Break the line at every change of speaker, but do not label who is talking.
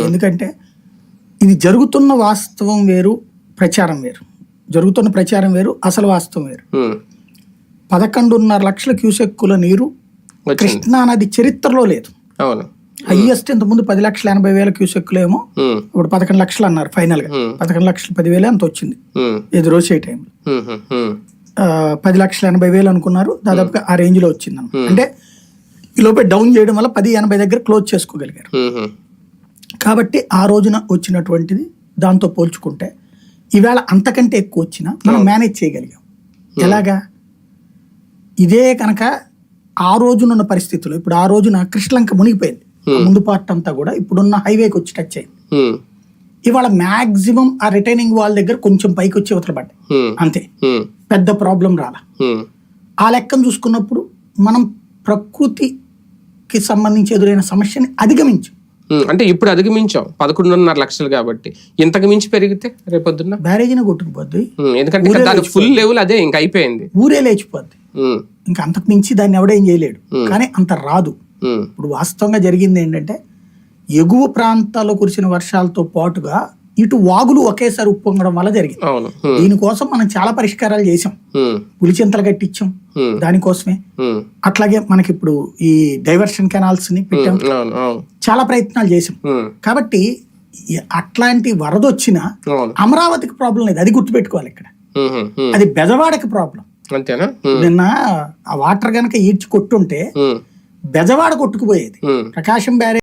ఎందుకంటే ఇది జరుగుతున్న వాస్తవం వేరు, ప్రచారం వేరు. జరుగుతున్న ప్రచారం వేరు, అసలు వాస్తవం వేరు. 11.5 లక్షల క్యూసెక్కుల నీరు కృష్ణా నది చరిత్రలో లేదు. హైయెస్ట్ ఇంతకుముందు 10,80,000 క్యూసెక్కులేమో, ఇప్పుడు 11 లక్షలు అన్నారు ఫైనల్ గా. 11,10,000 అంత వచ్చింది ఇది రోజు టైంలో. 10,80,000 అనుకున్నారు, దాదాపుగా ఆ రేంజ్ లో వచ్చింది అనమాట. అంటే ఈ లోపే డౌన్ చేయడం వల్ల 10,80 దగ్గర క్లోజ్ చేసుకోగలిగారు. కాబట్టి ఆ రోజున వచ్చినటువంటిది దాంతో పోల్చుకుంటే ఈవేళ అంతకంటే ఎక్కువ వచ్చినా మనం మేనేజ్ చేయగలిగాం. ఎలాగా? ఇదే కనుక ఆ రోజునున్న పరిస్థితుల్లో, ఇప్పుడు ఆ రోజున కృష్ణలంక మునిగిపోయింది, ముందు పార్ట్ అంతా కూడా ఇప్పుడున్న హైవేకి వచ్చి టచ్ అయింది. ఇవాళ మాక్సిమం ఆ రిటైనింగ్ వాల్ దగ్గర కొంచెం పైకి వచ్చి అవతల పడ్డాయి అంతే, పెద్ద ప్రాబ్లం రాలా. ఆ లెక్కను చూసుకున్నప్పుడు మనం ప్రకృతికి సంబంధించి ఎదురైన సమస్యని అధిగమించాం.
అంటే ఇప్పుడు అధిగమించాం 11.5 లక్షలు. కాబట్టి ఇంతకు మించి పెరిగితే రేపొద్దున
బ్యారేజీని కొట్టుకుపోద్ది.
ఎందుకంటే ఫుల్ లెవెల్ అదే ఇంకా అయిపోయింది,
ఊరే లేచిపోద్ది. ఇంకా అంతకు మించి దాన్ని ఎవడేం చేయలేడు. కానీ అంత రాదు. ఇప్పుడు వాస్తవంగా జరిగింది ఏంటంటే, ఎగువ ప్రాంతాల్లో కురిసిన వర్షాలతో పాటుగా ఇటు వాగులు ఒకేసారి ఉప్పొంగడం వల్ల జరిగింది. దీనికోసం మనం చాలా పరిష్కారాలు చేసాం, పులిచింతలు కట్టించాం దానికోసమే. అట్లాగే మనకి ఇప్పుడు ఈ డైవర్షన్ కెనాల్స్ ని పెట్టాం, చాలా ప్రయత్నాలు చేసాం. కాబట్టి అట్లాంటి వరద వచ్చినా అమరావతికి ప్రాబ్లం లేదు, అది గుర్తుపెట్టుకోవాలి. ఇక్కడ అది బెజవాడకి ప్రాబ్లం. నిన్న ఆ వాటర్ గనక ఈడ్చి కొట్టుంటే బెజవాడ కొట్టుకుపోయేది. ప్రకాశం బ్యారేజ్